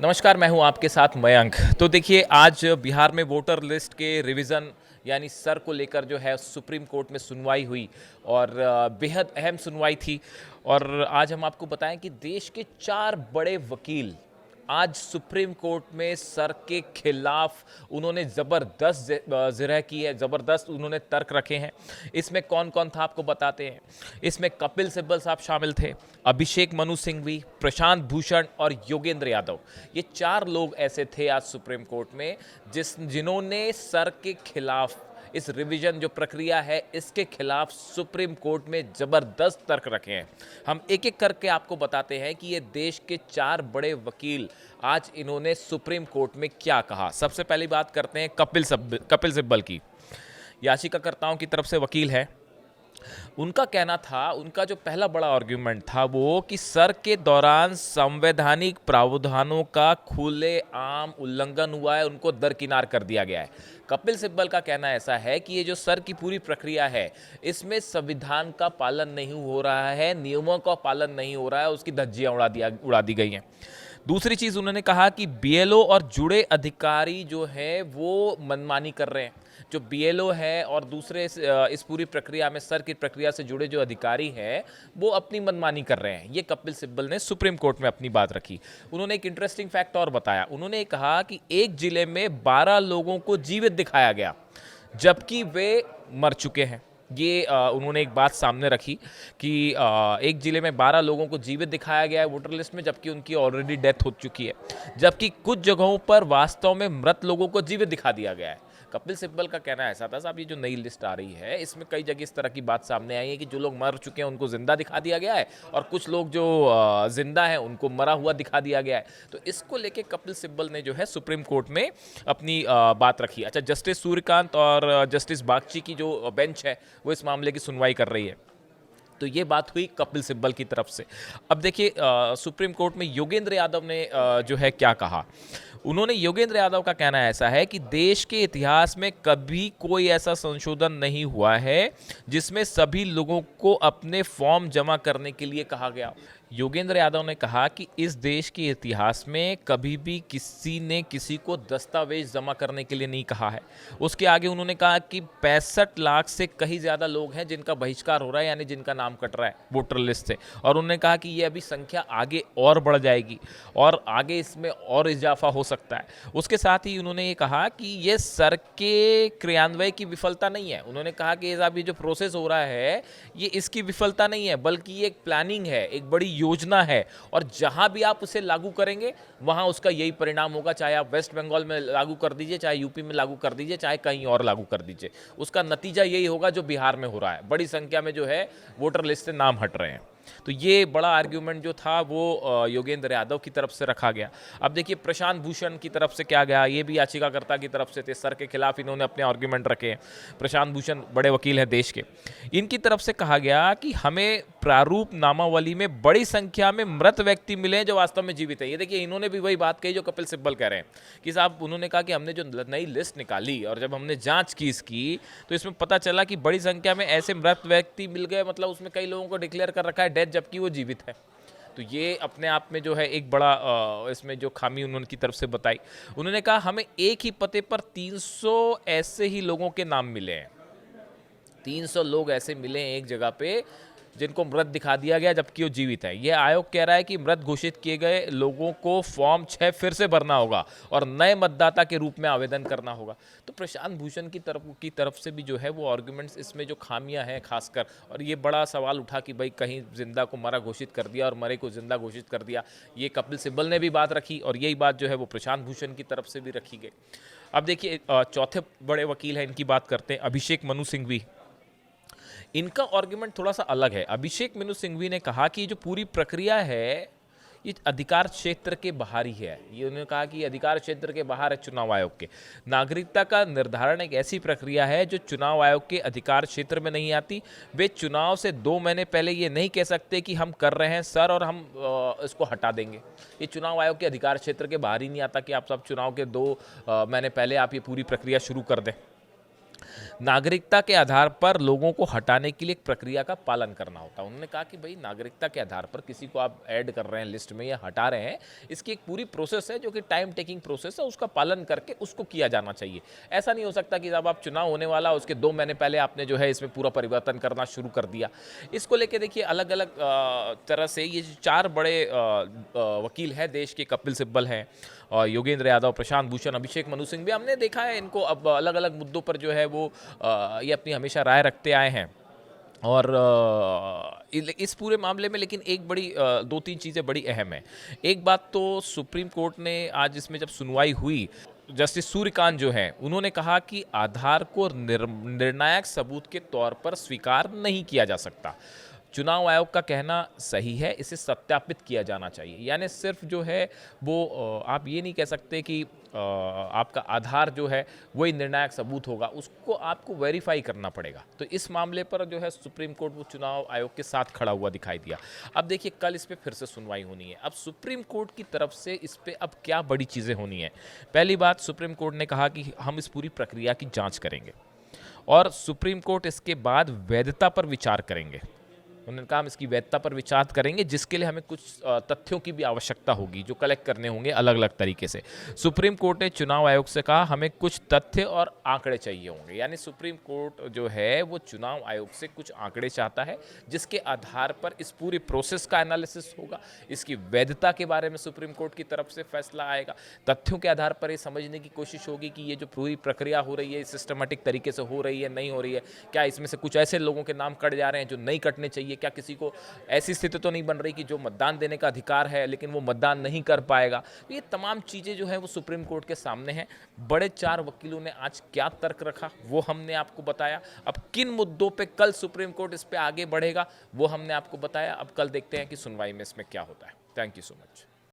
नमस्कार, मैं हूं आपके साथ मयंक। तो देखिए, आज बिहार में वोटर लिस्ट के रिवीजन यानी सर को लेकर जो है सुप्रीम कोर्ट में सुनवाई हुई और बेहद अहम सुनवाई थी। और आज हम आपको बताएं कि देश के 4 बड़े वकील आज सुप्रीम कोर्ट में सर के खिलाफ उन्होंने ज़बरदस्त ज़िरह की है, ज़बरदस्त उन्होंने तर्क रखे हैं। इसमें कौन कौन था आपको बताते हैं। इसमें कपिल सिब्बल साहब शामिल थे, अभिषेक मनु सिंघवी, प्रशांत भूषण और योगेंद्र यादव। ये 4 लोग ऐसे थे आज सुप्रीम कोर्ट में जिन्होंने सर के खिलाफ इस रिवीजन जो प्रक्रिया है इसके खिलाफ सुप्रीम कोर्ट में ज़बरदस्त तर्क रखे हैं। हम एक एक करके आपको बताते हैं कि ये देश के 4 बड़े वकील आज इन्होंने सुप्रीम कोर्ट में क्या कहा। सबसे पहली बात करते हैं कपिल सिब्बल की। याचिकाकर्ताओं की तरफ से वकील है। उनका कहना था, उनका जो पहला बड़ा आर्ग्यूमेंट था वो कि सर के दौरान संवैधानिक प्रावधानों का खुलेआम उल्लंघन हुआ है, उनको दरकिनार कर दिया गया है। कपिल सिब्बल का कहना ऐसा है कि ये जो सर की पूरी प्रक्रिया है इसमें संविधान का पालन नहीं हो रहा है, नियमों का पालन नहीं हो रहा है, उसकी धज्जियां उड़ा दी गई हैं। दूसरी चीज़ उन्होंने कहा कि बीएलओ और जुड़े अधिकारी जो है वो मनमानी कर रहे हैं। जो बीएलओ है और दूसरे इस पूरी प्रक्रिया में सर की प्रक्रिया से जुड़े जो अधिकारी हैं वो अपनी मनमानी कर रहे हैं। ये कपिल सिब्बल ने सुप्रीम कोर्ट में अपनी बात रखी। उन्होंने एक इंटरेस्टिंग फैक्ट और बताया। उन्होंने कहा कि एक जिले में 12 लोगों को जीवित दिखाया गया जबकि वे मर चुके हैं। ये उन्होंने एक बात सामने रखी कि एक ज़िले में 12 लोगों को जीवित दिखाया गया है वोटर लिस्ट में, जबकि उनकी ऑलरेडी डेथ हो चुकी है। जबकि कुछ जगहों पर वास्तव में मृत लोगों को जीवित दिखा दिया गया है। कपिल सिब्बल का कहना ऐसा था, साहब ये जो नई लिस्ट आ रही है इसमें कई जगह इस तरह की बात सामने आई है कि जो लोग मर चुके हैं उनको जिंदा दिखा दिया गया है और कुछ लोग जो जिंदा हैं उनको मरा हुआ दिखा दिया गया है। तो इसको लेके कपिल सिब्बल ने जो है सुप्रीम कोर्ट में अपनी बात रखी। अच्छा, जस्टिस सूर्यकांत और जस्टिस बागची की जो बेंच है वो इस मामले की सुनवाई कर रही है। तो ये बात हुई कपिल सिब्बल की तरफ से। अब देखिए, सुप्रीम कोर्ट में योगेंद्र यादव ने जो है क्या कहा। उन्होंने योगेंद्र यादव का कहना ऐसा है कि देश के इतिहास में कभी कोई ऐसा संशोधन नहीं हुआ है जिसमें सभी लोगों को अपने फॉर्म जमा करने के लिए कहा गया। योगेंद्र यादव ने कहा कि इस देश के इतिहास में कभी भी किसी ने किसी को दस्तावेज जमा करने के लिए नहीं कहा है। उसके आगे उन्होंने कहा कि 65 लाख से कहीं ज़्यादा लोग हैं जिनका बहिष्कार हो रहा है, यानी जिनका नाम कट रहा है वोटर लिस्ट से। और उन्होंने कहा कि ये अभी संख्या आगे और बढ़ जाएगी और आगे इसमें और इजाफा हो सकता है। उसके साथ ही उन्होंने ये कहा कि ये सर के क्रियान्वयन की विफलता नहीं है। उन्होंने कहा कि ये जो प्रोसेस हो रहा है ये इसकी विफलता नहीं है, बल्कि ये एक प्लानिंग है, एक बड़ी योजना है और जहां भी आप उसे लागू करेंगे वहां उसका यही परिणाम होगा। चाहे आप वेस्ट बंगाल में लागू कर दीजिए, चाहे यूपी में लागू कर दीजिए, चाहे कहीं और लागू कर दीजिए, उसका नतीजा यही होगा जो बिहार में हो रहा है। बड़ी संख्या में जो है वोटर लिस्ट से नाम हट रहे हैं। तो ये बड़ा आर्ग्यूमेंट जो था वो योगेंद्र यादव की तरफ से रखा गया। अब देखिए, प्रशांत भूषण की तरफ से क्या गया। ये भी याचिकाकर्ता की तरफ से थे, सर के खिलाफ इन्होंने अपने आर्ग्यूमेंट रखे हैं। प्रशांत भूषण बड़े वकील हैं देश के। इनकी तरफ से कहा गया कि हमें प्रारूप नामावली में बड़ी संख्या में मृत व्यक्ति मिले हैं जो वास्तव में जीवित है। ये देखिए, इन्होंने भी वही बात कही जो कपिल सिब्बल कह रहे हैं कि साहब, उन्होंने कहा कि हमने जो नई लिस्ट निकाली और जब हमने जांच की इसकी, तो इसमें पता चला कि बड़ी संख्या में ऐसे मृत व्यक्ति मिल गए, मतलब उसमें कई लोगों को डिक्लेयर कर रखा है डेथ जबकि वो जीवित है। तो ये अपने आप में जो है एक बड़ा इसमें जो खामी उन्होंने की तरफ से बताई। उन्होंने कहा हमें एक ही पते पर 300 ऐसे ही लोगों के नाम मिले हैं। 300 लोग ऐसे मिले हैं एक जगह पे जिनको मृत दिखा दिया गया जबकि वो जीवित है। यह आयोग कह रहा है कि मृत घोषित किए गए लोगों को फॉर्म 6 फिर से भरना होगा और नए मतदाता के रूप में आवेदन करना होगा। तो प्रशांत भूषण की तरफ से भी जो है वो आर्गुमेंट्स, इसमें जो खामियां हैं खासकर, और ये बड़ा सवाल उठा कि भाई कहीं जिंदा को मरा घोषित कर दिया और मरे को जिंदा घोषित कर दिया। ये कपिल सिब्बल ने भी बात रखी और यही बात जो है वो प्रशांत भूषण की तरफ से भी रखी गई। अब देखिए, चौथे बड़े वकील हैं, इनकी बात करते हैं, अभिषेक मनु सिंघवी। इनका आर्गुमेंट थोड़ा सा अलग है। अभिषेक मनु सिंघवी ने कहा कि जो पूरी प्रक्रिया है ये अधिकार क्षेत्र के बाहर ही है। ये उन्होंने कहा कि अधिकार क्षेत्र के बाहर है चुनाव आयोग के। नागरिकता का निर्धारण एक ऐसी प्रक्रिया है जो चुनाव आयोग के अधिकार क्षेत्र में नहीं आती। वे चुनाव से 2 महीने पहले ये नहीं कह सकते कि हम कर रहे हैं सर और हम इसको हटा देंगे। ये चुनाव आयोग के अधिकार क्षेत्र के बाहर ही नहीं आता कि आप सब चुनाव के 2 महीने पहले आप ये पूरी प्रक्रिया शुरू कर दें। नागरिकता के आधार पर लोगों को हटाने के लिए एक प्रक्रिया का पालन करना होता है। उन्होंने कहा कि भाई नागरिकता के आधार पर किसी को आप ऐड कर रहे हैं लिस्ट में या हटा रहे हैं, इसकी एक पूरी प्रोसेस है जो कि टाइम टेकिंग प्रोसेस है, उसका पालन करके उसको किया जाना चाहिए। ऐसा नहीं हो सकता कि जब आप चुनाव होने वाला उसके 2 महीने पहले आपने जो है इसमें पूरा परिवर्तन करना शुरू कर दिया। इसको लेके देखिए अलग अलग तरह से ये जो 4 बड़े वकील हैं देश के, कपिल सिब्बल हैं और योगेंद्र यादव, प्रशांत भूषण, अभिषेक मनु सिंह भी, हमने देखा है इनको अब अलग अलग मुद्दों पर जो है वो ये अपनी हमेशा राय रखते आए हैं। और इस पूरे मामले में लेकिन एक बड़ी 2-3 चीज़ें बड़ी अहम हैं। एक बात तो सुप्रीम कोर्ट ने आज इसमें जब सुनवाई हुई, जस्टिस सूर्यकांत जो हैं उन्होंने कहा कि आधार को निर्णायक सबूत के तौर पर स्वीकार नहीं किया जा सकता। चुनाव आयोग का कहना सही है, इसे सत्यापित किया जाना चाहिए। यानी सिर्फ जो है वो आप ये नहीं कह सकते कि आपका आधार जो है वही निर्णायक सबूत होगा, उसको आपको वेरीफाई करना पड़ेगा। तो इस मामले पर जो है सुप्रीम कोर्ट वो चुनाव आयोग के साथ खड़ा हुआ दिखाई दिया। अब देखिए कल इस पर फिर से सुनवाई होनी है। अब सुप्रीम कोर्ट की तरफ से इस पर अब क्या बड़ी चीज़ें होनी है। पहली बात, सुप्रीम कोर्ट ने कहा कि हम इस पूरी प्रक्रिया की जाँच करेंगे और सुप्रीम कोर्ट इसके बाद वैधता पर विचार करेंगे। उन्होंने कहा हम इसकी वैधता पर विचार करेंगे, जिसके लिए हमें कुछ तथ्यों की भी आवश्यकता होगी जो कलेक्ट करने होंगे अलग अलग तरीके से। सुप्रीम कोर्ट ने चुनाव आयोग से कहा हमें कुछ तथ्य और आंकड़े चाहिए होंगे। यानी सुप्रीम कोर्ट जो है वो चुनाव आयोग से कुछ आंकड़े चाहता है जिसके आधार पर इस पूरी प्रोसेस का एनालिसिस होगा, इसकी वैधता के बारे में सुप्रीम कोर्ट की तरफ से फैसला आएगा। तथ्यों के आधार पर ये समझने की कोशिश होगी कि ये जो पूरी प्रक्रिया हो रही है सिस्टमेटिक तरीके से हो रही है, नहीं हो रही है, क्या इसमें से कुछ ऐसे लोगों के नाम कट जा रहे हैं जो नहीं कटने चाहिए, क्या किसी को ऐसी स्थिति तो नहीं बन रही कि जो मतदान देने का अधिकार है लेकिन वो मतदान नहीं कर पाएगा। तो ये तमाम चीज़ें जो है वो सुप्रीम कोर्ट के सामने हैं। बड़े 4 वकीलों ने आज क्या तर्क रखा वो हमने आपको बताया। अब किन मुद्दों पे कल सुप्रीम कोर्ट इस पे आगे बढ़ेगा वो हमने आपको बताया। अब कल देखते हैं कि सुनवाई में इसमें क्या होता है। Thank you so much.